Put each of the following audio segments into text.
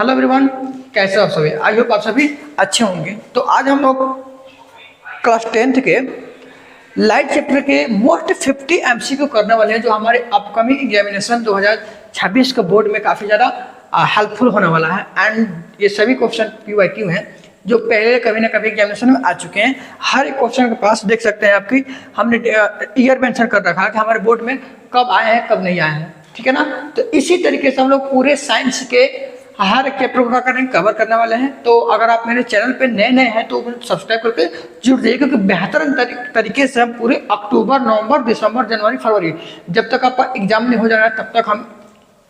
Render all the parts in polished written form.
Hello everyone, कैसे हो आप सभी। आई होप आप सभी अच्छे होंगे। तो आज हम लोग क्लास 10th के लाइट चैप्टर के मोस्ट 50 एमसीक्यू करने वाले हैं, जो हमारे अपकमिंग एग्जामिनेशन 2026 के बोर्ड में काफ़ी ज़्यादा हेल्पफुल होने वाला है। एंड ये सभी क्वेश्चन PYQ हैं जो पहले कभी ना कभी एग्जामिनेशन में आ चुके हैं। हर एक क्वेश्चन के पास देख सकते हैं आपकी हमने ईयर मेंशन कर रखा है कि हमारे बोर्ड में कब आए हैं कब नहीं आए हैं, ठीक है ना। तो इसी तरीके से हम लोग पूरे साइंस के हर एक चैप्टर को कवर करने वाले हैं। तो अगर आप मेरे चैनल पे नए हैं तो सब्सक्राइब करके जुड़ जाइए, क्योंकि बेहतर तरीके से हम पूरे अक्टूबर, नवंबर, दिसंबर, जनवरी, फरवरी जब तक आपका एग्जाम नहीं हो जाएगा तब तक हम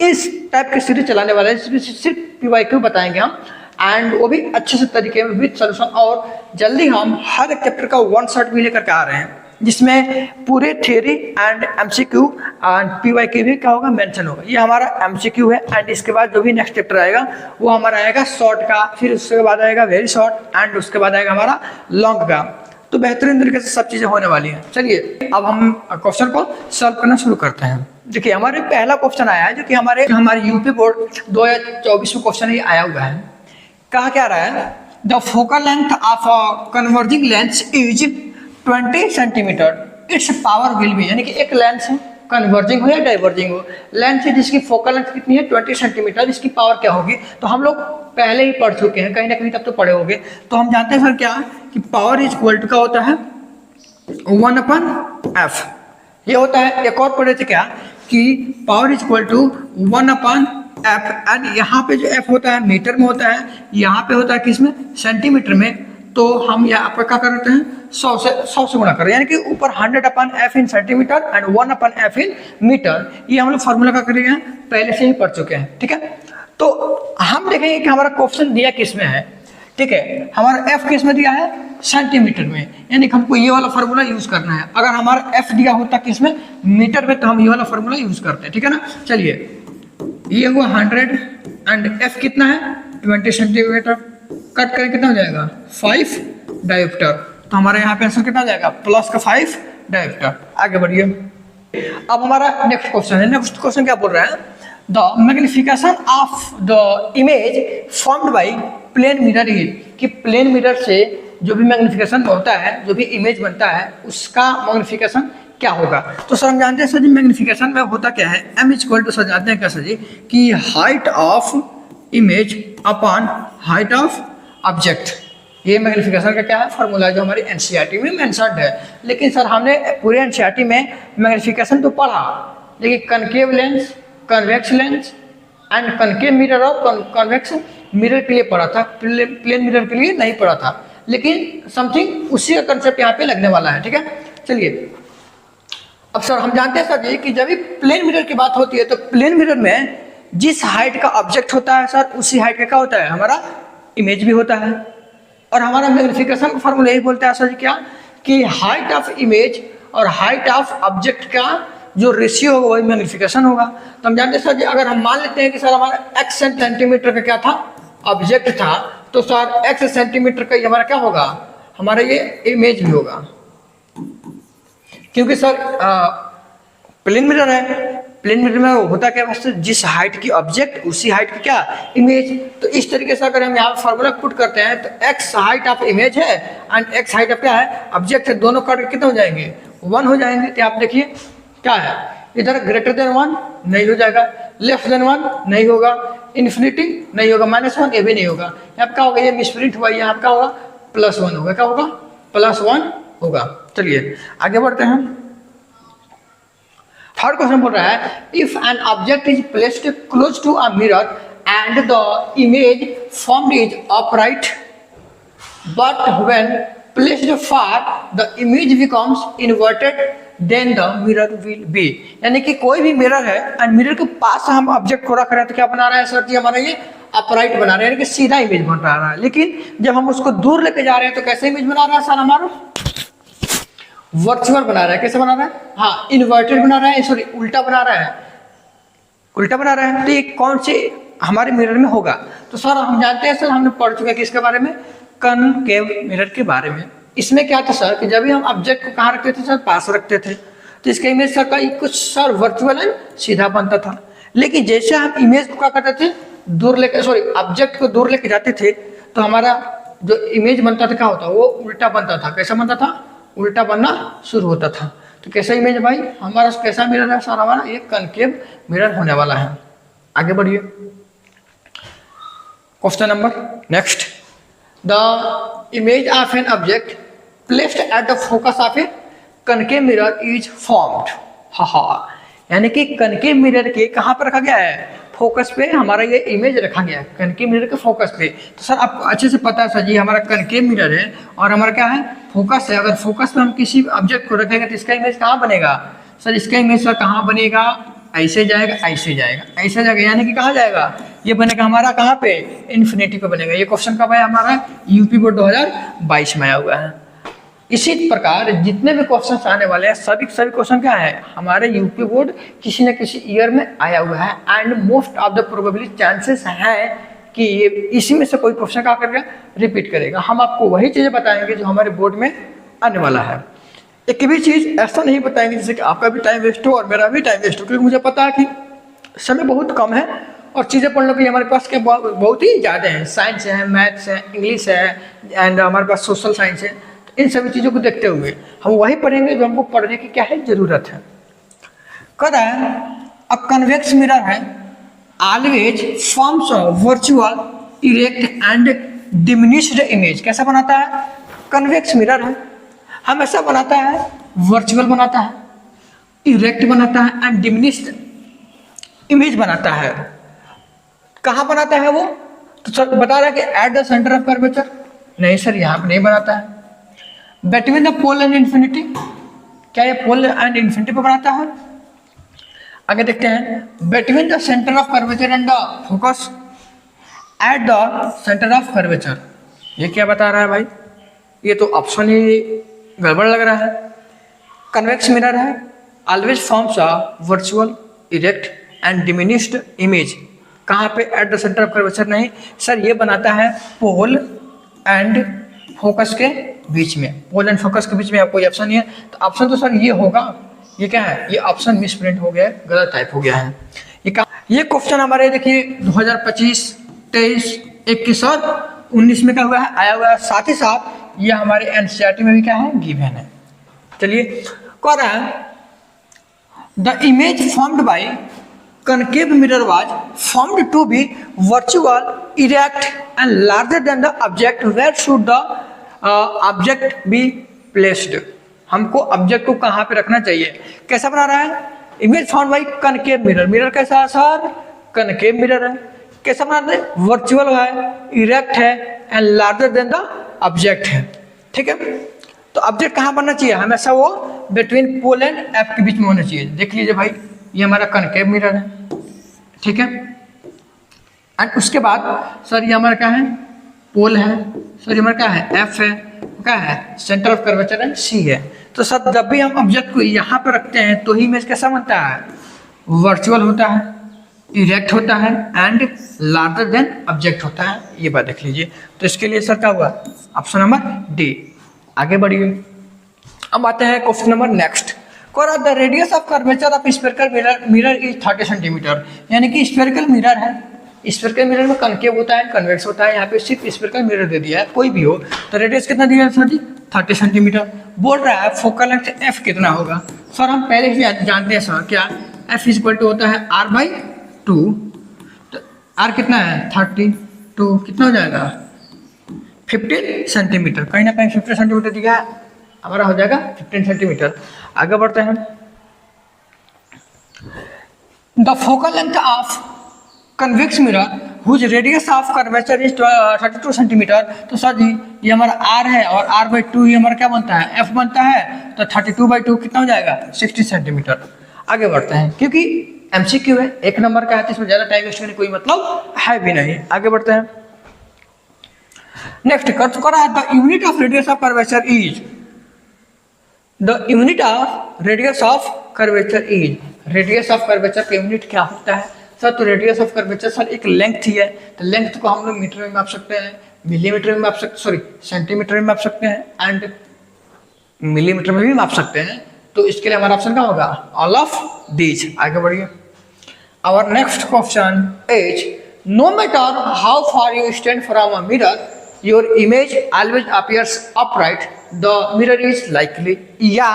इस टाइप की सीरीज चलाने वाले हैं, जिसमें सिर्फ PYQ बताएंगे हम, एंड वो भी अच्छे से तरीके में विद सोल्यूशन। और जल्दी हम हर एक चैप्टर का वन शॉट भी लेकर के आ रहे हैं, जिसमें पूरे theory and MCQ and PYQ भी क्या होगा, मेंशन होगा। ये हमारा MCQ है। एंड इसके बाद जो भी नेक्स्ट चैप्टर आएगा वो हमारा आएगा शॉर्ट का, फिर उसके बाद आएगा वेरी शॉर्ट, एंड उसके बाद आएगा हमारा लॉन्ग का। तो बेहतरीन तरीके से सब चीज़ें होने वाली हैं। चलिए अब हम क्वेश्चन को सॉल्व करना शुरू करते हैं। देखिए हमारे पहला क्वेश्चन आया है, जो कि हमारे यूपी बोर्ड 2024 में क्वेश्चन ये आया हुआ है। कहा क्या रहा है, the focal length of a converging lens is 20 centimetre, it's power will be, यानी कि एक लेंस है, कन्वर्जिंग हो या डाइवर्जिंग हो, लेंस है जिसकी फोकल लेंथ कितनी है 20 सेंटीमीटर, इसकी पावर क्या होगी। तो हम लोग पहले ही पढ़ चुके हैं, कहीं ना कहीं तब तो पढ़े होंगे। तो हम जानते हैं सर क्या कि पावर इज इक्वल टू क्या होता है 1/f। ये होता है, एक और पढ़े थे क्या कि power is equal to 1/f। And यहाँ पे जो f होता है मीटर में होता है, यहाँ पे होता है किसमें, सेंटीमीटर में। तो हम यहाँ पर क्या करते हैं 100 से गुणा कर रहे हैं, यानी कि ऊपर 100/f in centimetre and 1/f in metre. ये हम लोग फार्मूला का करेंगे, पहले से ही पढ़ चुके हैं, ठीक है। तो हम देखेंगे कि हमारा क्वेश्चन दिया किस में है, ठीक है। हमारा f किस में दिया है, सेंटीमीटर में, यानी कि हमको ये वाला फार्मूला यूज करना है। अगर हमारा f दिया होता किस में, मीटर में, तो हम ये वाला फार्मूला यूज करते हैं, ठीक है ना। चलिए ये हुआ 100 एंड f कितना है 20 सेंटीमीटर, कट करें कितना हो जाएगा 5 डायोप्टर। तो हमारे यहाँ पे आंसर कितना हो जाएगा प्लस का 5 डायोप्टर। आगे बढ़िए, अब हमारा नेक्स्ट क्वेश्चन है। नेक्स्ट क्वेश्चन क्या बोल रहा है, the magnification of the image formed by plane mirror is, कि प्लेन मिरर से जो भी मैग्निफिकेशन होता है, जो भी इमेज बनता है, उसका मैग्निफिकेशन क्या होगा। तो सर हम जानते हैं सर जी मैग्निफिकेशन में होता क्या है, m इक्वल टू सर जानते हैं क्या सर जी कि height of image upon height of object. ये मैग्निफिकेशन का क्या है फार्मूला, जो हमारी NCERT में मेंशन्ड है। लेकिन सर हमने पूरे NCERT में मैग्निफिकेशन तो पढ़ा, लेकिन concave lens, convex lens and concave mirror और कन्वेक्स मिरर के लिए पढ़ा था, प्लेन मिरर के लिए नहीं पढ़ा था। लेकिन समथिंग उसी का कंसेप्ट यहाँ पे लगने वाला है, ठीक है। चलिए अब सर हम जानते हैं सर जी कि जब भी प्लेन मिरर की बात होती है तो प्लेन मिरर में जिस हाइट का ऑब्जेक्ट होता है सर, उसी हाइट का क्या होता है, हमारा इमेज भी होता है। और हमारा मैग्निफिकेशन का फार्मूला यही बोलता है सर जी क्या कि हाइट ऑफ इमेज और हाइट ऑफ ऑब्जेक्ट का जो रेशियो होगा वही मैग्निफिकेशन होगा। तो हम जानते हैं सर जी, अगर हम मान लेते हैं कि सर हमारा x सेंटीमीटर का क्या था, ऑब्जेक्ट था, तो सर x सेंटीमीटर का हमारा क्या होगा, हमारा ये इमेज भी होगा, क्योंकि सर प्लेन मिरर है। प्लेन मिरर में होता क्या है, जिस हाइट की ऑब्जेक्ट उसी हाइट की क्या इमेज। तो इस तरीके से अगर हम यहाँ फार्मूला पुट करते हैं तो x हाइट ऑफ इमेज है एंड x हाइट ऑफ क्या है ऑब्जेक्ट है, दोनों कट कितने हो जाएंगे 1 हो जाएंगे। तो आप देखिए क्या है, इधर ग्रेटर देन 1 नहीं हो जाएगा, लेस देन 1 नहीं होगा, इन्फिनिटी नहीं होगा, -1 ये भी नहीं होगा। यहाँ पर क्या होगा, ये मिसप्रिंट हुआ, यहाँ पर क्या होगा +1 होगा, क्या होगा +1 होगा। चलिए आगे बढ़ते हैं। थर्ड क्वेश्चन बोल रहा है, if an object is placed close to a mirror and the image formed is upright, but when placed far the image becomes inverted, then the mirror will be. यानी कि कोई भी मिरर है and mirror के पास हम object को रख रहे हैं तो क्या बना रहा है सर जी, हमारा ये अपराइट बना रहे हैं, यानी कि सीधा इमेज बन रहा है। लेकिन जब हम उसको दूर लेके जा रहे हैं तो कैसे इमेज बना रहा है सर, हमारा वर्चुअल बना रहा है। कैसे बना रहा है, हाँ इन्वर्टेड बना रहा है, सॉरी उल्टा बना रहा है, उल्टा बना रहा है। तो ये कौन से हमारे मिरर में होगा। तो सर हम जानते हैं सर, हमने पढ़ चुके हैं किसके बारे में, कनकेव मिरर के बारे में। इसमें क्या था सर कि जब भी हम ऑब्जेक्ट को कहाँ रखते थे सर, पास रखते थे, तो इसका इमेज सर का कुछ सर वर्चुअल एंड सीधा बनता था। लेकिन जैसे हम इमेज को क्या करते थे दूर लेके ऑब्जेक्ट को दूर लेके जाते थे तो हमारा जो इमेज बनता था क्या होता, वो उल्टा बनता था। कैसा बनता था? उल्टा बनना शुरू होता था। तो कैसा इमेज भाई हमारा, कैसा मिरर है सर? हमारा ये कनकेव मिरर होने वाला है। आगे बढ़िए, question number next. The image of an object placed at the focus of a concave mirror is formed. हा, यानी कि कनकेव मिरर के कहाँ पर रखा गया है? फोकस पे हमारा ये इमेज रखा गया है, कनकेव मिरर के फोकस पे। तो सर आपको अच्छे से पता है सर जी, हमारा कनकेव मिरर है और हमारा क्या है? फोकस है। अगर फोकस पे हम किसी ऑब्जेक्ट को रखेंगे तो इसका इमेज कहाँ बनेगा? सर इसका इमेज सर कहाँ बनेगा? ऐसे जाएगा, ऐसे जाएगा, ऐसे जाएगा, यानी कि कहाँ जाएगा? ये बनेगा हमारा कहाँ पे? इन्फिनिटी पे बनेगा। ये क्वेश्चन कब आया हमारा? यूपी बोर्ड 2022 में आया हुआ है। इसी प्रकार जितने भी क्वेश्चन आने वाले हैं सभी क्वेश्चन क्या है? हमारे यूपी बोर्ड किसी न किसी ईयर में आया हुआ है and most of the probably chances हैं कि ये इसी में से कोई क्वेश्चन क्या करेगा? रिपीट करेगा। हम आपको वही चीज़ें बताएंगे जो हमारे बोर्ड में आने वाला है। एक भी चीज़ ऐसा नहीं बताएंगे जिससे कि आपका भी टाइम वेस्ट हो और मेरा भी टाइम वेस्ट हो, क्योंकि मुझे पता है कि समय बहुत कम है और चीज़ें पढ़ने के हमारे पास के बहुत ही ज़्यादा हैं। साइंस है, मैथ्स है, इंग्लिश है एंड हमारे पास सोशल साइंस है। इन सभी चीज़ों को देखते हुए हम वही पढ़ेंगे जो हमको पढ़ने की क्या है ज़रूरत है। कह रहा है अ कन्वेक्स मिरर है always forms virtual erect and diminished image. कैसा बनाता है? कन्वेक्स मिरर है, हमेशा बनाता है वर्चुअल बनाता है, इरेक्ट बनाता है एंड डिमिनिश्ड इमेज बनाता है। कहाँ बनाता है वो? तो सर बता रहा है कि at the centre of curvature. नहीं सर, यहाँ पे नहीं बनाता है। Between the pole and infinity, क्या ये पोल एंड इन्फिनिटी पे बनाता है? आगे देखते हैं। Between the centre of curvature and the focus at the centre of curvature, ये क्या बता रहा है भाई? ये तो ऑप्शन ही गड़बड़ लग रहा है। कन्वेक्स मिरर है always forms a virtual erect and diminished image. कहाँ पे? Eight the centre of curvature नहीं सर, ये बनाता है पोल एंड फोकस के बीच में। पोल एंड फोकस के बीच में आपको ऑप्शन नहीं है, तो ऑप्शन तो सर ये होगा। ये क्या है? ये ऑप्शन मिस प्रिंट हो गया है, गलत टाइप हो गया है। ये क्वेश्चन हमारे देखिए 2025, 23, 21 और 19 में क्या हुआ है? आया हुआ है। साथ ही साथ ये हमारे एनसीईआरटी में भी क्या है? गिवन है। चलिए, कह रहा है the image formed by concave mirror was formed to be virtual, erect and larger than the object. Where should the object be placed? हमको ऑब्जेक्ट को कहाँ पे रखना चाहिए? कैसा बना रहा है? Image form by concave mirror. Mirror कैसा है सर? कनकेव मिरर है। कैसा बना रहा है? वर्चुअल है, इरेक्ट है and larger than the object है। ठीक है, तो ऑब्जेक्ट कहाँ बनना चाहिए? हमेशा वो बिटवीन पोल एंड एफ के बीच में होना चाहिए। देख लीजिए भाई, ये हमारा कनकेव मिरर है, ठीक है। एंड उसके बाद सर ये हमारा क्या है? पोल है। सर ये हमारा क्या है? एफ है। क्या है? सेंटर ऑफ कर्वेचर है, सी है। तो सर जब भी हम ऑब्जेक्ट को यहाँ पर रखते हैं तो ही इमेज कैसा बनता है? वर्चुअल होता है, इरेक्ट होता है एंड लार्जर देन ऑब्जेक्ट होता है। ये बात देख लीजिए। तो इसके लिए सर क्या हुआ? Option number D. आगे बढ़िए, अब आते हैं question number next. The radius of curvature of spherical mirror is 30 centimetre. यानी कि स्फेरिकल मिरर है, स्फेरिकल मिरर में कनकेव होता है, कन्वेक्स होता है। यहाँ पे सिर्फ स्फेरिकल मिरर दे दिया है, कोई भी हो। तो रेडियस कितना दिया है सर जी? 30 सेंटीमीटर। बोल रहा है फोकल लेंथ एफ कितना होगा? सर हम पहले ही जानते हैं सर, क्या? एफ इक्वल टू होता है आर बाई 2। तो आर कितना है? 32। कितना हो जाएगा? 15 सेंटीमीटर। कहीं ना कहीं 15 सेंटीमीटर दिया है, हमारा हो जाएगा 15 सेंटीमीटर। आगे बढ़ते हैं। The focal length of convex mirror whose radius of curvature is 32 centimetre. तो सर जी ये हमारा आर है और आर बाई 2 ही हमारा क्या बनता है? एफ बनता है। तो 32/2 कितना हो जाएगा? 60 सेंटीमीटर। आगे बढ़ते हैं, क्योंकि एमसीक्यू है, 1 नंबर का है, तो इसमें ज़्यादा टाइम वेस्ट करने कोई मतलब है भी नहीं। आगे बढ़ते हैं। नेक्स्ट करा the unit of radius of curvature is. The unit of radius of curvature is. Radius of curvature का यूनिट क्या होता है सर? तो रेडियस ऑफ कर्वेचर सर एक लेंथ ही है। तो लेंथ को हम लोग मीटर में माप सकते हैं, मिलीमीटर में माप सकते, सॉरी सेंटीमीटर में माप सकते हैं एंड मिलीमीटर में भी माप सकते हैं। तो इसके लिए हमारा ऑप्शन क्या होगा? All of these. आगे बढ़िए। Our next question is no matter how far you stand from a mirror your image always appears upright, the mirror is likely, या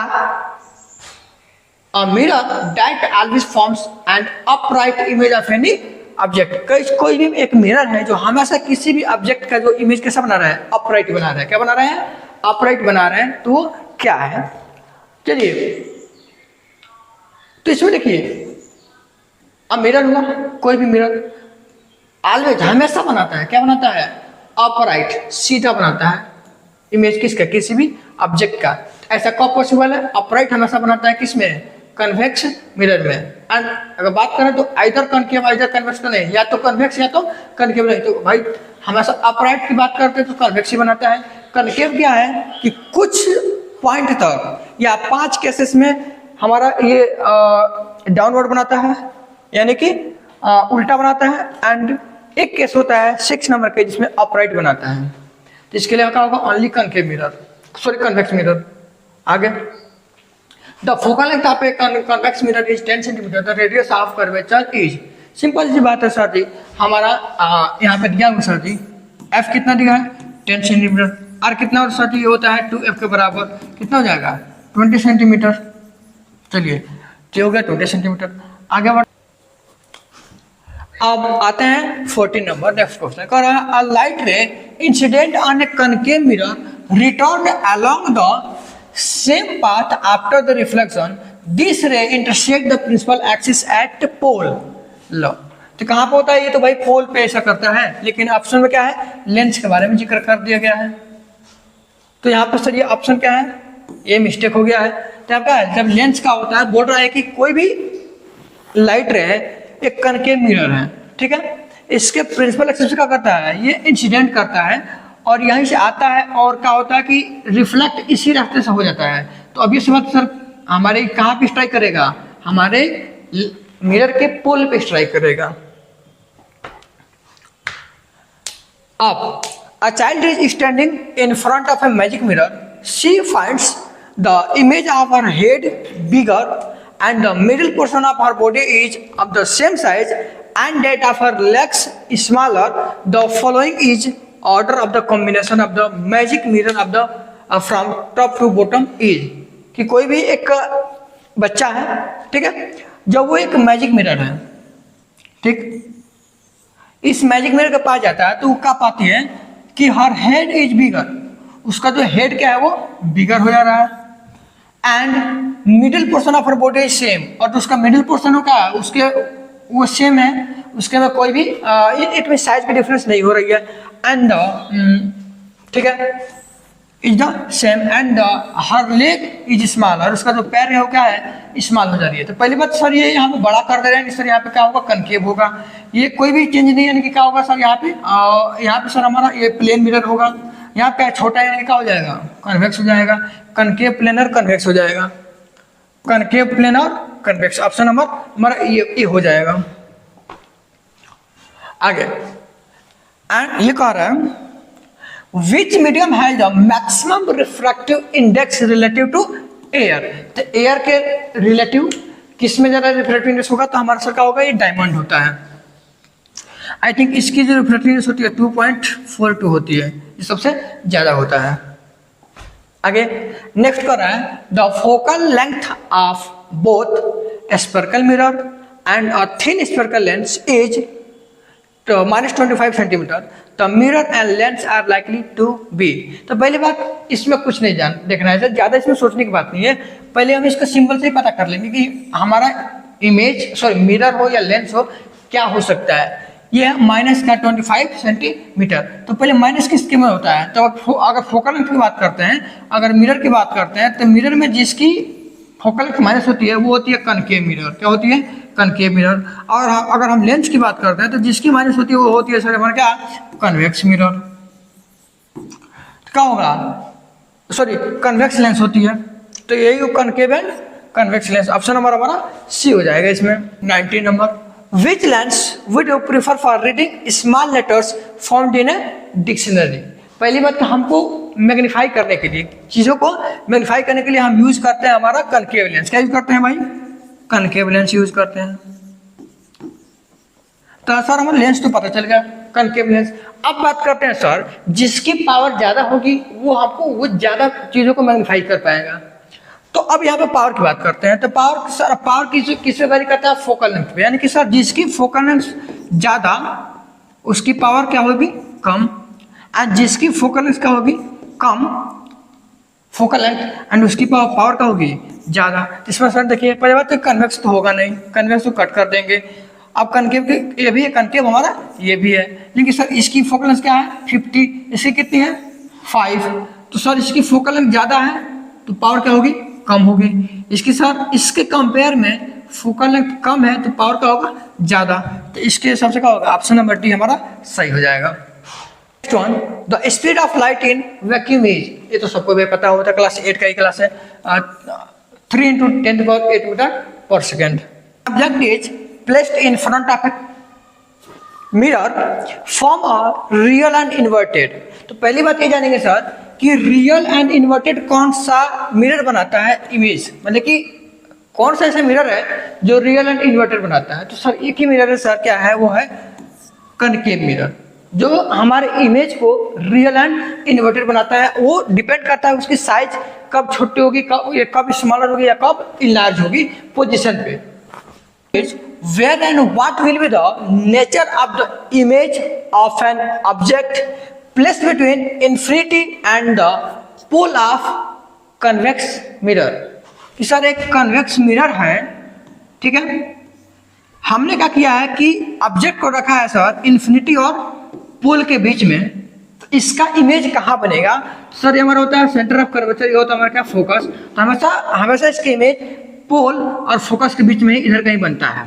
a mirror that always forms an upright image of any object। कोई भी एक mirror है जो हमेशा किसी भी object का जो इमेज कैसा बना रहा है, अपराइट बना रहा है। क्या बना रहा है? अपराइट बना रहा है। तो वो क्या है? चलिए, तो इसमें देखिए, अब मिरर हुआ, कोई भी मिरर ऑलवेज हमेशा बनाता है, क्या बनाता है? अपराइट, सीधा बनाता है इमेज किसका? किसी भी ऑब्जेक्ट का। ऐसा कब पॉसिबल है? अपराइट हमेशा बनाता है किसमें? कन्वेक्स मिरर में। एंड अगर बात करें तो आइदर कनकेव आइदर कन्वेक्स तो नहीं, या तो कन्वेक्स या तो कनकेव नहीं। तो भाई हमेशा अपराइट की बात करते हैं तो कन्वेक्स ही बनाता है। कनकेव क्या है कि कुछ पॉइंट तक या 5 केसेस में हमारा ये डाउनवर्ड बनाता है, यानी कि उल्टा बनाता है। एंड एक केस होता है 6 नंबर के जिसमें अपराइट बनाता है। तो इसके लिए क्या होगा? Only concave mirror, sorry convex mirror. आगे, the focal length of a convex mirror is 10 centimetre, the radius of curvature is, simple सी बात है सर जी। हमारा यहाँ पे दिया हुआ सर जी, एफ कितना दिया है? 10 सेंटीमीटर। आर कितना और सर जी होता है 2f के बराबर, कितना हो जाएगा? 20 सेंटीमीटर। चलिए, ये हो गया 20 सेंटीमीटर। आगे बढ़, अब आते हैं 14 नंबर। नेक्स्ट क्वेश्चन कह रहा है, a light ray incident on a concave mirror return along the same path after the reflection, this ray intersect the principal axis at pole। लो, तो कहाँ पे होता है ये? तो भाई पोल पे ऐसा करता है, लेकिन ऑप्शन में क्या है? लेंस के बारे में जिक्र कर दिया गया है। तो यहाँ पर सर ये ऑप्शन क्या है? ये मिस्टेक हो गया है। तो यहाँ क्या है? जब लेंस का होता है, बोल रहा है कि कोई भी लाइट रे एक कनकेव मिरर है, ठीक है, इसके प्रिंसिपल एक्सिस क्या करता है? ये इंसिडेंट करता है और यहीं से आता है, और क्या होता है कि रिफ्लेक्ट इसी रास्ते से हो जाता है। तो अब ये बात सर हमारे कहाँ पे स्ट्राइक करेगा? हमारे मिरर के पोल पे स्ट्राइक करेगा। अब a child is standing in front of a magic mirror, she finds the image of her head bigger and the middle portion of her body is of the same size and that of her legs smaller. The following is order of the combination of the magic mirror of the from top to bottom is, कि कोई भी एक बच्चा है, ठीक है, जब वो एक मैजिक मिरर है, ठीक, इस मैजिक मिरर के पास जाता है तो वो क्या पाती है कि हर हेड इज बिगर, उसका जो हेड क्या है वो बिगर हो जा रहा है। And middle portion of her body is same, और जो उसका मिडिल पोर्शन होगा उसके वो सेम है, उसके में कोई भी इट में साइज की डिफरेंस नहीं हो रही है। एंड ठीक है, is the same and her leg is small, और उसका जो पैर है वो क्या है? स्मॉल हो जा रही है। तो पहली बात सर ये यहाँ पे बड़ा कर दे रहे हैं, सर यहाँ पे क्या होगा? कनकेव होगा। ये कोई भी चेंज नहीं, यानी कि क्या होगा सर यहाँ पे सर हमारा ये प्लेन मिरर होगा। यहाँ पे छोटा यानी क्या हो जाएगा? कन्वेक्स हो जाएगा। कनकेव प्लेनर कन्वेक्स हो जाएगा, concave planar convex. Option number हमारा ये हो जाएगा। आगे, एंड ये कह रहा है which medium has the maximum refractive index relative to air. तो एयर के रिलेटिव किस में ज्यादा रिफ्रैक्टिव इंडेक्स होगा? तो हमारा सर क्या होगा? ये डायमंड होता है। आई थिंक इसकी जो रिफ्रैक्टिव इंडेक्स होती है 2.42 होती है, ये सबसे ज्यादा होता है। आगे नेक्स्ट कर रहा है the focal length of both spherical mirror and a thin spherical lens is -25 centimetre, the mirror and lens are likely to be. तो पहली बात इसमें कुछ नहीं देखना है, ज्यादा इसमें सोचने की बात नहीं है। पहले हम इसका सिंबल से ही पता कर लेंगे कि हमारा इमेज मिरर हो या लेंस हो, क्या हो सकता है। ये है -25 सेंटीमीटर। तो पहले माइनस किसके में होता है? तो अगर फोकल लेंथ की बात करते हैं, अगर मिरर की बात करते हैं, तो मिरर में जिसकी फोकल लेंथ माइनस होती है वो होती है कनकेव मिरर। क्या होती है? Concave mirror. और अगर हम लेंस की बात करते हैं तो जिसकी माइनस होती है वो होती है सर हमारा क्या? Convex mirror. क्या होगा? सॉरी, कन्वेक्स लेंस होती है। तो यही concave and convex lens. Option number हमारा सी हो जाएगा इसमें। 19 number, which lens would you prefer for reading small letters found in a dictionary? पहली बात तो हमको मैग्नीफाई करने के लिए, चीज़ों को मैग्नीफाई करने के लिए हम यूज करते हैं हमारा कनकेव लेंस। क्या यूज करते हैं भाई? कनकेव लेंस यूज करते हैं। तो सर हमें लेंस तो पता चल गया, कनकेव लेंस। अब बात करते हैं सर, जिसकी पावर ज्यादा होगी वो आपको वो ज्यादा चीजों को मैग्नीफाई कर पाएगा। तो अब यहाँ पे पावर की बात करते हैं। तो पावर सर, पावर किससे वेरी करता है? फोकल लेंथ पे। यानी कि सर जिसकी फोकल लेंथ ज्यादा उसकी पावर क्या होगी? कम। एंड जिसकी फोकल लेंथ क्या होगी? कम फोकल लेंथ, एंड उसकी पावर क्या होगी? ज्यादा। इसमें सर देखिए पहले बात तो कन्वेक्स तो होगा नहीं, कन्वेक्स तो कट कर देंगे। अब कनकेव ये भी है, कनकेव हमारा ये भी है, लेकिन सर इसकी फोकल लेंथ क्या है? 50, इसकी कितनी है? 5। तो सर इसकी फोकल लेंथ ज्यादा है तो पावर क्या होगी? कम होगी। इसकी सर इसके कंपेयर में फोकल लेंथ कम है तो पावर क्या होगा? ज्यादा। तो इसके हिसाब से क्या होगा? ऑप्शन नंबर डी हमारा सही हो जाएगा। Next one, the speed of light in vacuum is, ये तो सबको भी पता होता है, क्लास 8 का ही क्लास है, 3 × 10⁸ metre per second. Object is placed in front of a mirror form a real and inverted। तो पहली बात ये जानेंगे सर कि रियल एंड इन्वर्टेड कौन सा मिरर बनाता है इमेज, मतलब कि कौन सा ऐसा मिरर है जो रियल एंड इन्वर्टेड बनाता है। तो सर एक ही मिरर है सर, क्या है? वो है कनकेव मिरर, जो हमारे इमेज को रियल एंड इन्वर्टेड बनाता है। वो डिपेंड करता है उसकी साइज कब छोटी होगी, कब स्मॉलर होगी या कब इनलार्ज होगी पोजिशन पे। Where and what will be the nature of the image of an object placed between infinity and the pole of convex mirror। कि सर एक कन्वेक्स मिरर है, ठीक है, हमने क्या किया है कि ऑब्जेक्ट को रखा है सर इन्फिनिटी और पोल के बीच में। तो इसका इमेज कहाँ बनेगा? सर ये हमारा होता है सेंटर ऑफ कर्वेचर, ये होता है हमारा क्या? फोकस। तो हमेशा इसकी इमेज पोल और फोकस के बीच में इधर कहीं बनता है।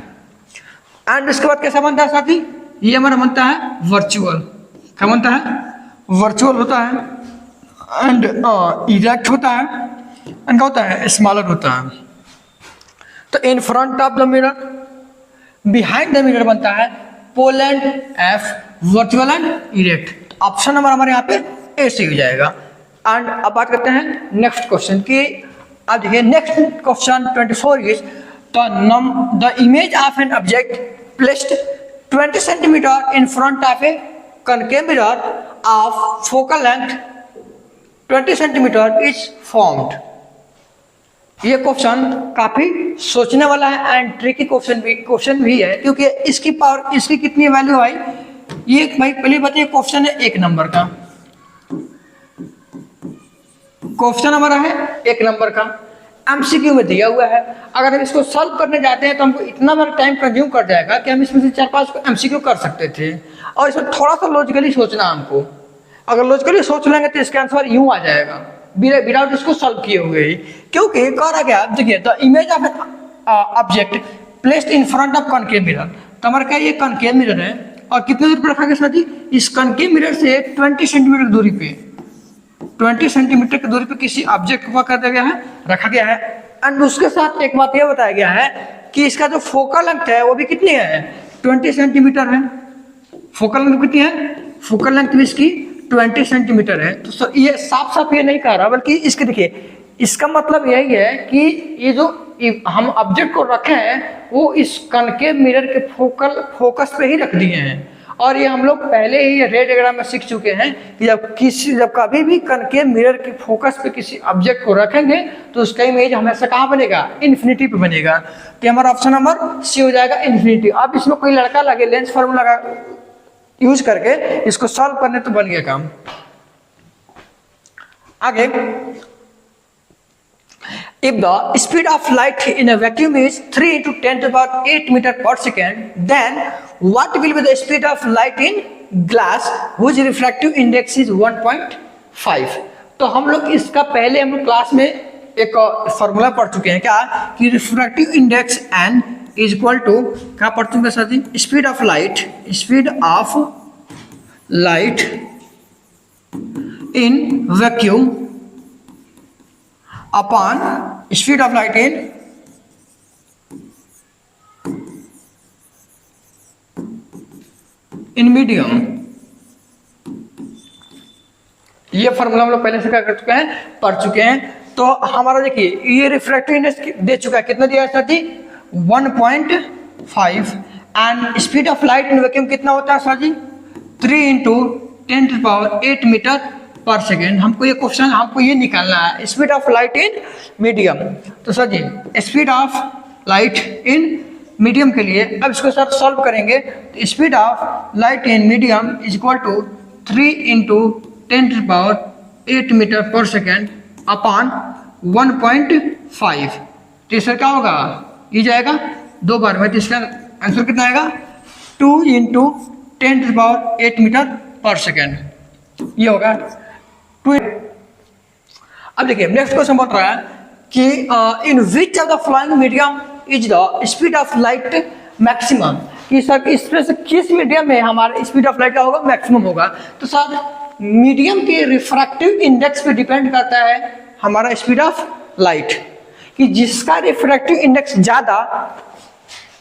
एंड इसके बाद कैसा बनता है साथी? ये हमारा बनता है वर्चुअल। क्या बनता है? वर्चुअल होता है। एंड इरेक्ट होता है, एंड क्या होता है? स्मॉलर होता है। तो in front of the mirror, behind the mirror बनता है pole and F, virtual and erect. Option number हमारे यहाँ पे ए से हो जाएगा। एंड अब बात करते हैं नेक्स्ट क्वेश्चन की। अब देखिए next question 24 is the image of an object placed 20 centimetre in front of a concave mirror of focal length 20 centimetre is formed. ये क्वेश्चन काफी सोचने वाला है एंड ट्रिकी क्वेश्चन भी है, क्योंकि इसकी पावर, इसकी कितनी वैल्यू आई? ये भाई पहले बताइए, क्वेश्चन है 1 नंबर का, क्वेश्चन हमारा है 1 नंबर का, एमसीक्यू में दिया हुआ है। अगर हम इसको सॉल्व करने जाते हैं तो हमको इतना बड़ा टाइम कंज्यूम कर जाएगा कि हम इसमें से 4-5 एमसीक्यू कर सकते थे, और इसमें थोड़ा सा लॉजिकली सोचना हमको। अगर लॉजिकली सोच लेंगे तो इसका आंसर यूं आ जाएगा विदाउट इसको सॉल्व किए हुए ही, क्योंकि कहा गया देखिए the image of object placed in front of concave mirror. तो हमारा क्या ये कनकेव मिरर है, और कितने दूरी पर रखा गया साथी? इस कनकेव मिरर से 20 सेंटीमीटर दूरी पे, 20 सेंटीमीटर की दूरी पे किसी ऑब्जेक्ट को कर दिया गया है, रखा गया है। एंड उसके साथ एक बात यह बताया गया है कि इसका जो फोकल लेंथ है वो भी कितनी है? 20 सेंटीमीटर है। फोकल लेंथ कितनी है? फोकल लेंथ भी इसकी 20 सेंटीमीटर है। तो ये साफ साफ ये नहीं कह रहा, बल्कि इसके देखिए इसका मतलब यही है कि ये जो हम ऑब्जेक्ट को रखे हैं वो इस कनकेव मिरर के फोकस पे ही रख दिए हैं। और ये हम लोग पहले ही रेड डायग्राम में सीख चुके हैं कि जब कभी भी कनकेव मिरर के फोकस पे किसी ऑब्जेक्ट को रखेंगे तो उसका इमेज हमेशा कहाँ बनेगा? इन्फिनिटी पे बनेगा। तो हमारा ऑप्शन नंबर सी हो जाएगा, इन्फिनिटी। अब इसमें कोई लड़का लगे लेंस फार्मूला यूज करके इसको सॉल्व करने तो बन गया काम। आगे, if the speed of light in a vacuum is 3 × 10⁸ meter per second, then what will be the speed of light in glass whose refractive index is 1.5? तो हम लोग इसका पहले हम लोग क्लास में एक फॉर्मूला पढ़ चुके हैं, क्या कि refractive index n is equal to क्या पढ़ चुके हैं साथी? Speed of light in vacuum upon speed of light in medium. ये फॉर्मूला हम लोग पहले से क्या कर चुके हैं? पढ़ चुके हैं। तो हमारा देखिए ये रिफ्रैक्टिव इंडेक्स दे चुका है, कितना दिया है साथी? 1.5। And speed of light in vacuum कितना होता है sir ji? 3 into 10⁸ metre per second. हमको ये क्वेश्चन, हमको ये निकालना है speed of light in medium. तो sir ji speed of light in medium के लिए अब इसको सर सॉल्व करेंगे। तो speed of light in medium is equal to 3 into 10⁸ metre per second upon 1.5। तो सर क्या होगा? ये जाएगा 2 बार में, तो इसका आंसर कितना आएगा? 2 इंटू 10⁸ मीटर पर सेकेंड। ये होगा 2। अब देखिए नेक्स्ट क्वेश्चन बोल रहा है कि in which of the flowing medium is the speed of light maximum. कि सर इसमें से किस मीडियम में हमारा स्पीड ऑफ लाइट का होगा? मैक्सिमम होगा। तो सर मीडियम के रिफ्रैक्टिव इंडेक्स पे डिपेंड करता है हमारा स्पीड ऑफ लाइट, कि जिसका रिफ्रैक्टिव इंडेक्स ज्यादा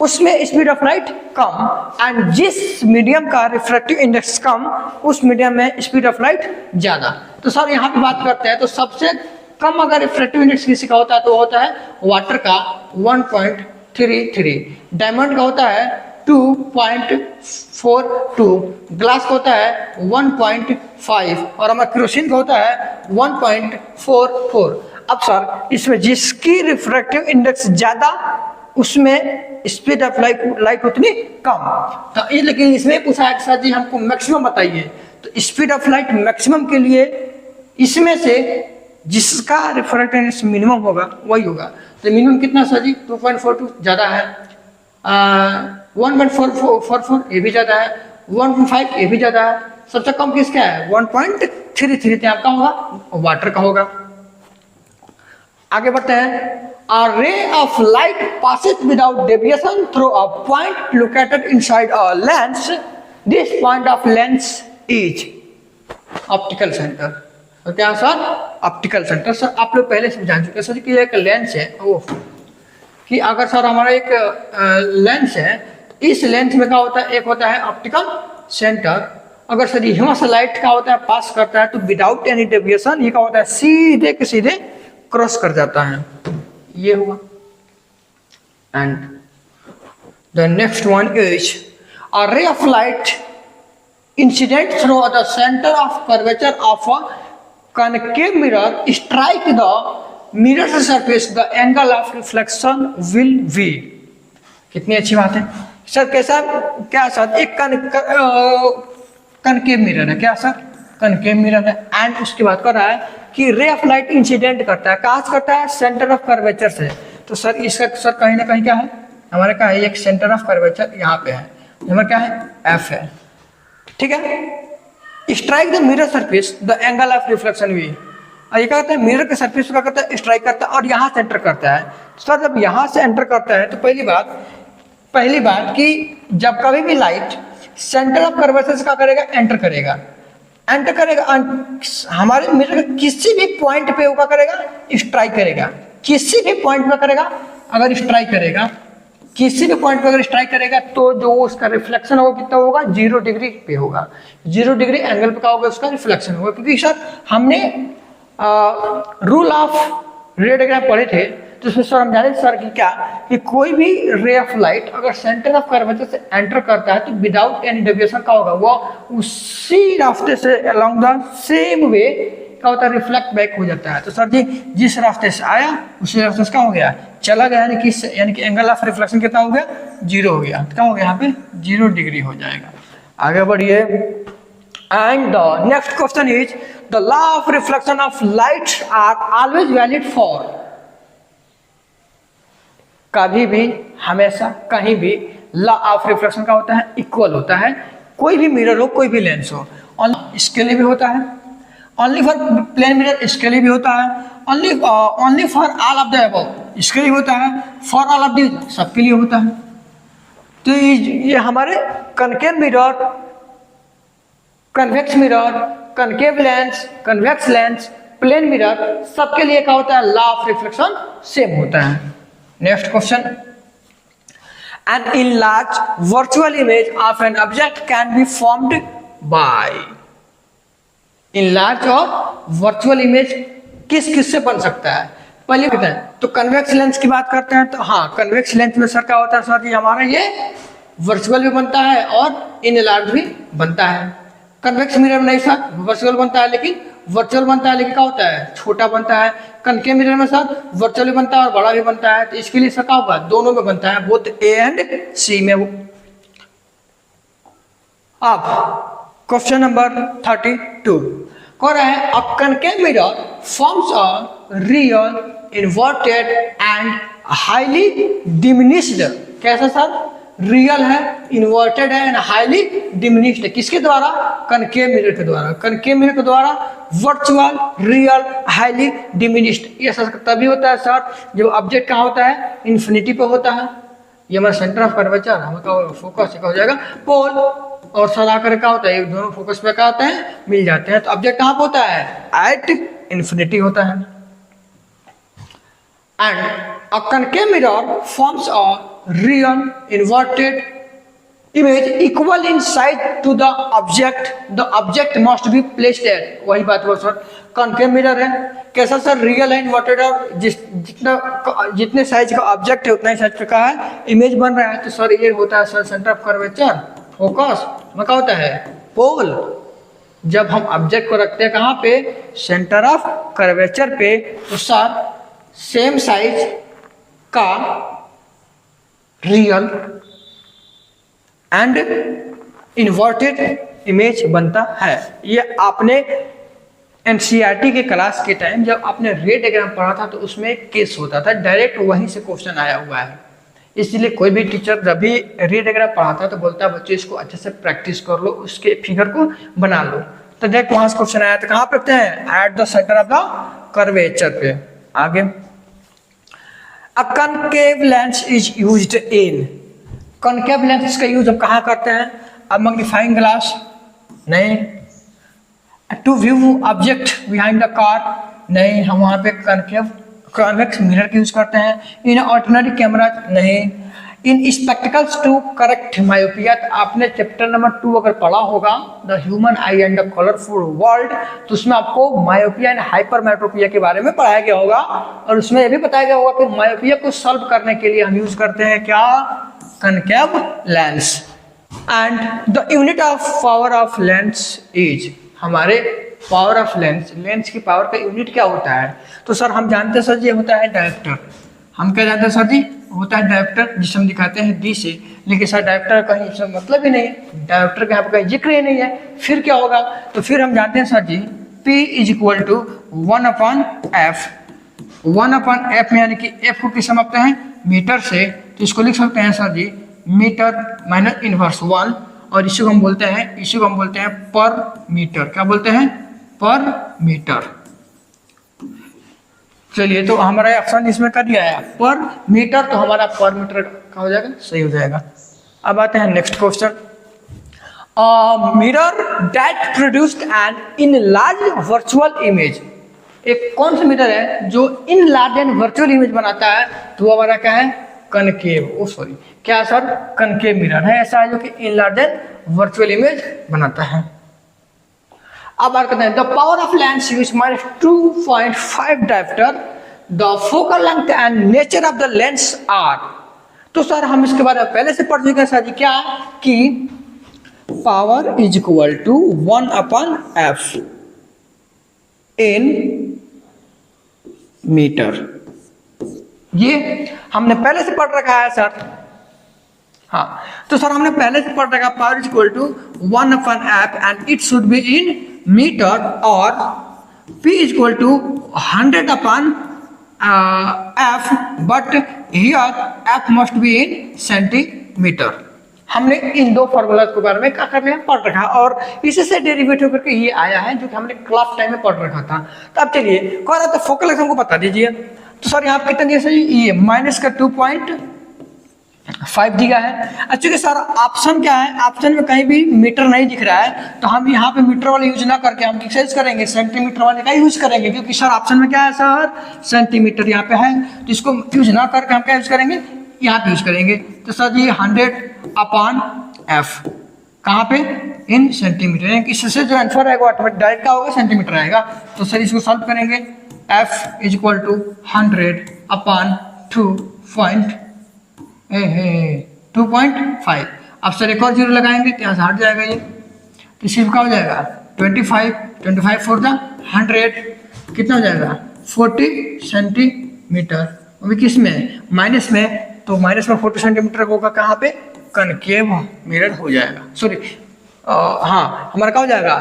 उसमें speed of light come, and जिस मीडियम का रिफ्रैक्टिव इंडेक्स कम उस मीडियम में स्पीड ऑफ लाइट ज्यादा। तो सर यहाँ पे बात करते हैं तो सबसे कम अगर रिफ्रैक्टिव इंडेक्स किसी का होता है तो होता है वाटर का 1.33, डायमंड का होता है 2.42, ग्लास का होता है 1.5 और हमारा केरोसिन का होता है 1.44। अब सर इसमें जिसकी रिफ्रैक्टिव इंडेक्स ज्यादा उसमें स्पीड ऑफ लाइट उतनी कम। तो ये लेकिन इसमें पूछा है सर जी हमको मैक्सिमम बताइए। तो स्पीड ऑफ लाइट मैक्सिमम के लिए इसमें से जिसका रिफ्रैक्टिव इंडेक्स मिनिमम होगा वही होगा। तो मिनिमम कितना सर जी? 2.42 ज्यादा है, 1.44 ये भी ज्यादा है, 1.5 ये भी ज्यादा है, सबसे कम किसका है? 1.33। तो आपका होगा वाटर का होगा। आगे बढ़ते हैं। A ray of light passes without deviation through a point located inside a lens. This point of lens is optical center. तो क्या सर? Optical centre. सर आप लोग पहले से जान चुके सर कि एक लेंस है वो, कि अगर सर हमारा एक लेंस है, इस लेंस में क्या होता है? एक होता है ऑप्टिकल सेंटर। अगर सर यहाँ से लाइट का होता है पास करता है तो विदाउट एनी डेविएशन ये क्या होता है? सीधे के सीधे क्रॉस कर जाता है। ये हुआ। And the next one is a ray of light incident through the centre of curvature of a concave mirror strike the mirror surface, the angle of reflection will be. कितनी अच्छी बात है सर। कैसा? क्या सर? एक concave mirror है। क्या sir? Concave mirror है। एंड उसकी बात कर रहा है कि रे ऑफ लाइट इंसिडेंट करता है, कहाँ से करता है? सेंटर ऑफ कर्वेचर से। तो सर इसका सर कहीं ना कहीं क्या है? हमारे क्या है? एक सेंटर ऑफ कर्वेचर यहाँ पे है, हमारा क्या है? एफ है, ठीक है। Strike the mirror surface, the angle of reflection V. और ये क्या करता है? मिरर के सरफेस को क्या करता है? स्ट्राइक करता है और यहाँ से एंटर करता है। सर जब यहाँ से एंटर करता है तो पहली बात कि जब कभी भी लाइट सेंटर ऑफ कर्वेचर से क्या करेगा? एंटर करेगा। हमारे मिरर के किसी भी पॉइंट पे वो क्या करेगा? स्ट्राइक करेगा। किसी भी पॉइंट पे करेगा, अगर स्ट्राइक करेगा किसी भी पॉइंट पे अगर स्ट्राइक करेगा तो जो उसका रिफ्लेक्शन होगा कितना होगा? 0 डिग्री पे होगा। 0 डिग्री एंगल पे क्या होगा? उसका रिफ्लेक्शन होगा। क्योंकि सर हमने रूल ऑफ रे डायग्राम पढ़े थे तो उसमें सर हम जाने सर कि क्या कि कोई भी रे ऑफ लाइट अगर सेंटर ऑफ कर्वेचर से एंटर करता है तो विदाउट एनी डेविएशन क्या होगा? वो उसी रास्ते से अलोंग द सेम वे क्या होता है? रिफ्लेक्ट बैक हो जाता है। तो सर जी जिस रास्ते से आया उसी रास्ते से क्या हो गया? चला गया। यानी कि एंगल ऑफ रिफ्लेक्शन कितना हो गया? 0 हो गया। तो क्या हो गया? यहाँ पे 0 डिग्री हो जाएगा। आगे बढ़िए। And the next question is the law of reflection of light are always valid for. कभी भी, हमेशा, कहीं भी लॉ ऑफ रिफ्लेक्शन का होता है इक्वल होता है। कोई भी मिरर हो, कोई भी लेंस हो। इसके लिए भी होता है, ओनली फॉर प्लेन मिरर इसके लिए भी होता है, only for all of the above इसके लिए होता है, फॉर ऑल ऑफ द सबके लिए होता है। तो ये हमारे concave mirror, convex mirror, concave lens, convex lens, plane mirror सबके लिए क्या होता है? लॉ ऑफ रिफ्लेक्शन सेम होता है। Next question. An enlarged virtual image of an object can be formed by। enlarged और virtual image किस से बन सकता है? पहले बताएं तो कन्वेक्स लेंस की बात करते हैं। तो हाँ, कन्वेक्स लेंस में सर क्या होता है? सर जी हमारा ये वर्चुअल भी बनता है और इनलार्ज भी बनता है। कन्वेक्स मिरर में नहीं सर वर्चुअल बनता है लेकिन क्या होता है, छोटा बनता है। कनकेव मिरर में सर वर्चुअल भी बनता है और बड़ा भी बनता है। तो इसके लिए सर क्या होगा, दोनों में बनता है, बोथ ए एंड सी में। अब क्वेश्चन नंबर 32 कह रहा है a concave mirror forms a real inverted and highly diminished. कैसा सर, रियल है, इन्वर्टेड है एंड हाईली डिमिनिश्ड। किसके द्वारा, कनकेव मिरर के द्वारा। कनकेव मिरर के द्वारा वर्चुअल, रियल, हाईली डिमिनिश्ड। ये सर तभी होता है सर जब ऑब्जेक्ट कहाँ होता है, इन्फिनिटी पे होता है। ये हमारा सेंटर ऑफ कर्वेचर, हमारा फोकस हो जाएगा पोल, और सदा कर क्या होता है, दोनों फोकस पे क्या होते हैं, मिल जाते हैं। तो ऑब्जेक्ट कहाँ पे होता है, एट इन्फिनिटी होता है। And a concave mirror forms a real inverted image equal in size to the object must be placed at. वही बात हुआ सर, कनकेव मिरर है कैसा सर, रियल है, इन्वर्टेड, और जितने साइज का ऑब्जेक्ट है उतना ही साइज का है इमेज बन रहा है। तो सर ये होता है sir centre of curvature, focus में क्या होता है, पोल। जब हम ऑब्जेक्ट को रखते हैं कहाँ पे, सेंटर ऑफ कर्वेचर पे, तो सर सेम साइज का रियल एंड इन्वर्टेड इमेज बनता है। ये आपने एनसीईआरटी के क्लास के टाइम जब आपने रे डायग्राम पढ़ा था तो उसमें केस होता था, डायरेक्ट वहीं से क्वेश्चन आया हुआ है। इसलिए कोई भी टीचर जब भी रे डायग्राम पढ़ाता है तो बोलता है बच्चों इसको अच्छे से प्रैक्टिस कर लो, उसके फिगर को बना लो। तो डायरेक्ट वहां से क्वेश्चन आया, तो कहाँ पे रखते हैं, at the centre of the curvature पे। आगे, a concave lens is used in. Concave lens का यूज हम कहाँ करते हैं, अब मैग्नीफाइंग ग्लास नहीं, to view object behind the car नहीं, हम वहाँ पे कॉन्वेक्स मिरर का यूज करते हैं। इन ऑर्डिनरी कैमरा नहीं, in spectacles to correct myopia. आपने चैप्टर नंबर 2 अगर पढ़ा होगा the human eye and the colourful world, तो उसमें आपको मायोपिया एंड हाइपर मेट्रोपिया के बारे में पढ़ाया गया होगा, और उसमें यह भी बताया गया होगा कि मायोपिया को सॉल्व करने के लिए हम यूज करते हैं क्या, concave lens. And the unit of power of lens is, हमारे पावर ऑफ लेंस की पावर का यूनिट क्या होता है, तो सर हम जानते हैं सर ये होता है डायोप्टर। हम क्या जानते हैं सर जी, होता है डायोप्टर, जिसे हम दिखाते हैं डी से, लेकिन सर डायोप्टर कहीं इसका मतलब ही नहीं है, डायोप्टर का यहाँ पर कहीं जिक्र ही नहीं है। फिर क्या होगा, तो फिर हम जानते हैं sir ji P is equal to 1/f। 1/f में यानी कि f को किस मापते हैं, मीटर से, तो इसको लिख सकते हैं सर जी मीटर माइनस इनवर्स 1, और इसी को हम बोलते हैं पर मीटर। क्या बोलते हैं, पर मीटर। चलिए, तो हमारा ऑप्शन इसमें कर दिया है पर मीटर, तो हमारा पर मीटर का हो जाएगा, सही हो जाएगा। अब आते हैं next question. Mirror that produced an enlarge virtual image. एक कौन सा मिरर है जो इनलार्ज एंड वर्चुअल इमेज बनाता है, तो वो हमारा क्या है, कनकेव, क्या सर, कनकेव मिरर है ऐसा है जो कि इनलार्ज एंड वर्चुअल इमेज बनाता है। अब बात करते हैं, the power of lens use -2.5 dioptre, the focal length and nature of the lens are. तो सर हम इसके बारे में पहले से पढ़ चुके हैं सर जी, क्या कि power is equal to 1/f in metre. ये हमने पहले से पढ़ रखा है सर। हाँ, तो सर हमने पहले से पढ़ रखा, power is equal to 1/f and it should be in metre, और P is equal to 100/f, but here f must be in centimetre. हमने इन दो फॉर्मूला के बारे में क्या करने में पढ़ रखा, और इसी से डेरिवेट होकर के ये आया है जो कि हमने क्लास टाइम में पढ़ रखा था। तो अब चलिए, कह रहा था फोकल लेंथ हमको बता दीजिए। तो सर यहाँ कितना दिया सर, ये -2.5 दिया है। एक्चुअली सर ऑप्शन क्या है, ऑप्शन में कहीं भी मीटर नहीं दिख रहा है, तो हम यहाँ पे मीटर वाला यूज ना करके हम एक्सरसाइज करेंगे, सेंटीमीटर वाले का यूज करेंगे, क्योंकि सर ऑप्शन में क्या है सर, सेंटीमीटर यहाँ पे है, तो इसको यूज ना करके हम क्या यूज करेंगे, यहाँ पे यूज करेंगे। तो सर ये 100/f कहाँ पे, इन सेंटीमीटर। इससे जो आंसर आएगा ऑटोमेटिक डायरेक्ट का होगा, सेंटीमीटर आएगा। तो सर इसको सॉल्व करेंगे, f इज इक्वल टू 100/2.5, अब सर एक और जीरो लगाएंगे तो यहाँ से हट जाएगा ये, तो सिर्फ क्या हो जाएगा 25 फोर द 100 कितना हो जाएगा 40 सेंटीमीटर। अभी किस में माइनस में, तो माइनस में 40 सेंटीमीटर होगा कहाँ पे, कनकेव मिरर हो जाएगा, सॉरी हाँ हमारा क्या हो जाएगा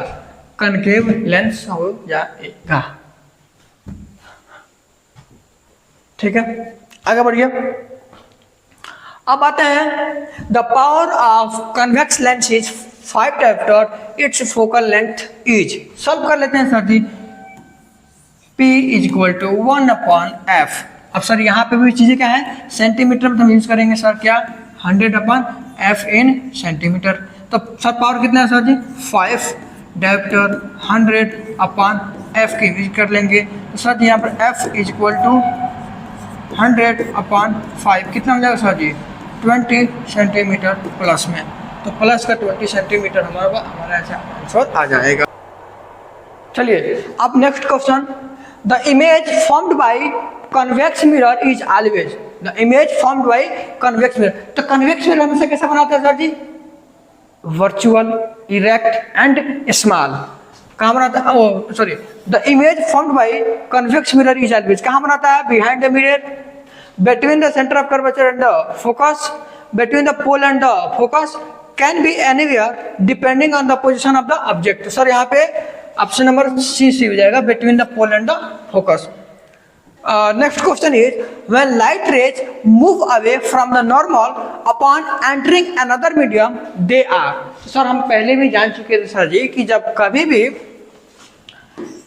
कनकेव लेंस हो जाएगा। ठीक है, आगे बढ़िए। अब आते हैं the power of convex lens is 5 dioptre, its focal length is, solve कर लेते हैं sir ji. P is equal to 1/f। अब सर यहाँ पे भी चीजें क्या है, सेंटीमीटर में हम यूज करेंगे सर क्या 100/f इन सेंटीमीटर। तो सर पावर कितना है सर जी 5 डायोप्टर 100/f की यूज कर लेंगे। तो सर जी यहाँ पर f इज इक्वल टू 100/5 कितना हो जाएगा सर जी 20 सेंटीमीटर प्लस में, तो प्लस का 20 सेंटीमीटर हमारा ऐसा आंसर आ जाएगा। चलिए अब next question, the image formed by convex mirror is always, the image formed by convex mirror, तो कन्वेक्स मिरर हमेशा कैसा बनाता है sir ji virtual, erect and small. कहाँ बनाता है, sorry the image formed by convex mirror is always कहाँ बनाता है, behind the mirror, between the center of curvature and the focus, between the pole and the focus, can be anywhere depending on the position of the object। तो sir यहाँ पे option number C हो जाएगा, between the pole and the focus। Next question is when light rays move away from the normal upon entering another medium they are। तो sir हम पहले भी जान चुके थे सर जी कि जब कभी भी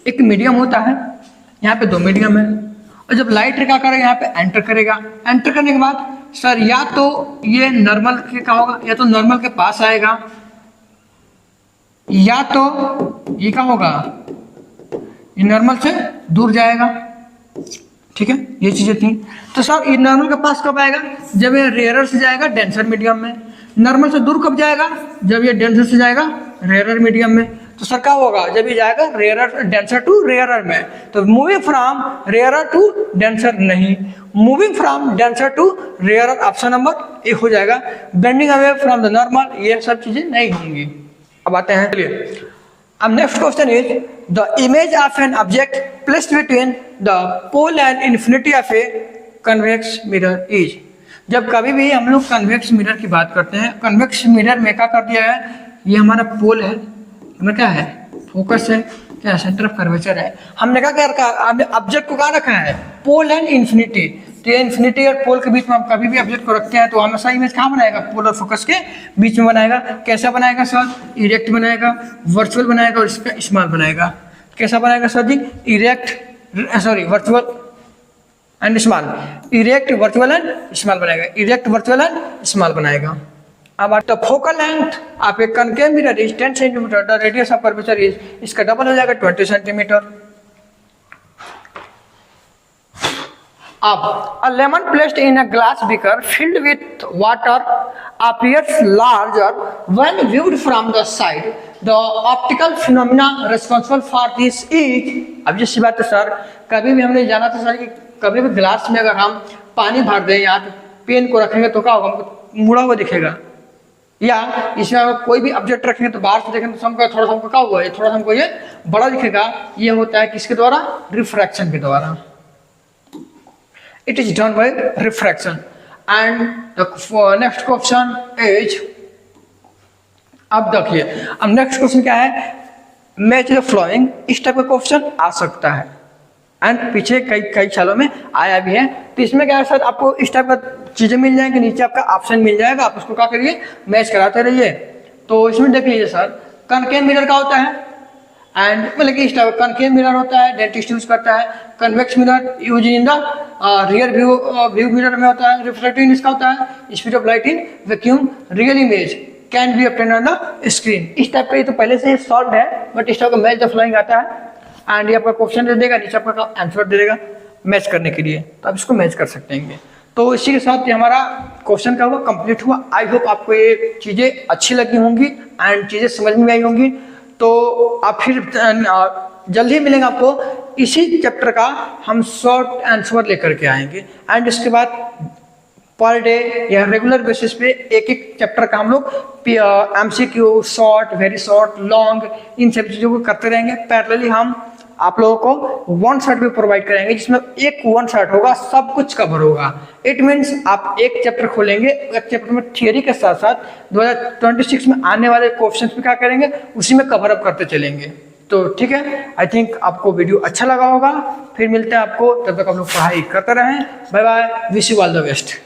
एक मीडियम होता है, यहाँ पे दो मीडियम है, और जब लाइट रे क्या करेगा यहाँ पे एंटर करेगा, एंटर करने के बाद सर या तो ये नॉर्मल के क्या होगा, या तो नॉर्मल के पास आएगा, या तो ये क्या होगा ये नॉर्मल से दूर जाएगा। ठीक है, ये चीजें थी। तो सर ये नॉर्मल के पास कब आएगा, जब ये रेयरर से जाएगा डेंसर मीडियम में। नॉर्मल से दूर कब जाएगा, जब ये डेंसर से जाएगा रेयरर मीडियम में। तो सर क्या होगा, जब ये जाएगा रेयरर डेंसर टू रेयरर में, तो moving from rarer to denser नहीं, moving from denser to rarer option number a हो जाएगा। Bending away from the normal, ये सब चीजें नहीं होंगी। अब आते हैं, चलिए अब next question is the image of an object placed between the pole and infinity of a convex mirror is. जब कभी भी हम लोग कन्वेक्स मिरर की बात करते हैं, कन्वेक्स मिरर में क्या कर दिया है, ये हमारा पोल है, हमें क्या है फोकस है, क्या सेंटर ऑफ कर्वेचर है। हमने क्या रखा, हमने ऑब्जेक्ट को कहाँ रखा है पोल एंड इन्फिनिटी। तो ये इन्फिनिटी और पोल के बीच में हम कभी भी ऑब्जेक्ट को रखते हैं तो हमेशा इमेज कहाँ बनाएगा, पोल और फोकस के बीच में बनाएगा। कैसा बनाएगा सर, इरेक्ट बनाएगा, वर्चुअल बनाएगा और इसका स्मॉल बनाएगा। कैसा बनाएगा sir ji, erect sorry virtual and small, erect virtual and small बनाएगा, इरेक्ट वर्चुअल एंड स्मॉल बनाएगा। अब the focal length of a concave mirror is 10 centimetre, the radius of curvature is, इसका डबल हो जाएगा 20 सेंटीमीटर। अब a lemon placed in a glass beaker filled with water appears larger when viewed from the side. The optical phenomena responsible for this is, अब जिस बात है sir, कभी भी हमने जाना था सर कि कभी भी ग्लास में अगर हम पानी भर दें, यहाँ पे पेन को रखेंगे तो क्या होगा, हमको मुड़ा हुआ दिखेगा, या इसमें अगर कोई भी ऑब्जेक्ट रखेंगे तो बाहर से देखेंगे तो हमको थोड़ा सा हमको क्या हुआ है, थोड़ा सा हमको ये बड़ा दिखेगा। ये होता है किसके द्वारा, रिफ्रैक्शन के द्वारा। It is done by refraction. And the next question is, अब देखिए अब नेक्स्ट क्वेश्चन क्या है, मैच द फ्लोइंग। इस टाइप का क्वेश्चन आ सकता है एंड पीछे कई सालों में आया भी है। तो इसमें क्या है सर, आपको इस टाइप का चीजें मिल जाएंगी, नीचे आपका ऑप्शन मिल जाएगा, आप उसको क्या करिए मैच कराते रहिए। तो इसमें देख लीजिए सर, कनकेव मिरर का होता है एंड मतलब कि इस टाइप कनकेव मिरर होता है, डेंटिस्ट यूज करता है। Convex mirror use in the rear view mirror में होता है। रिफ्लेक्टिंग इसका होता है speed of light in vacuum, real image can be obtained on the screen. इस टाइप का ये तो पहले से सॉल्व है, बट इस टाइप का मैच द फ्लोइंग आता है एंड ये आपका क्वेश्चन दे देगा, नीचे आपका आंसर दे देगा मैच करने के लिए, तो आप इसको मैच कर सकते हैं। तो इसी के साथ ये हमारा क्वेश्चन का हुआ कंप्लीट हुआ। आई होप आपको ये चीज़ें अच्छी लगी होंगी एंड चीज़ें समझ में आई होंगी। तो आप फिर जल्द ही मिलेंगे आपको, इसी चैप्टर का हम शॉर्ट आंसर लेकर के आएंगे एंड इसके बाद पर डे या रेगुलर बेसिस पे एक एक चैप्टर का हम लोग MCQ, short, very short, long, इन सब चीज़ों को करते रहेंगे। पैरेलली हम आप लोगों को वन शॉट भी प्रोवाइड करेंगे, जिसमें एक वन शॉट होगा, सब कुछ कवर होगा। इट मीन्स आप एक चैप्टर खोलेंगे, एक चैप्टर में थियरी के साथ साथ 2026 में आने वाले क्वेश्चन भी क्या करेंगे, उसी में कवर अप करते चलेंगे। तो ठीक है, आई थिंक आपको वीडियो अच्छा लगा होगा। फिर मिलते हैं आपको, तब तक आप लोग पढ़ाई करते रहें। Bye bye, wish you all the best.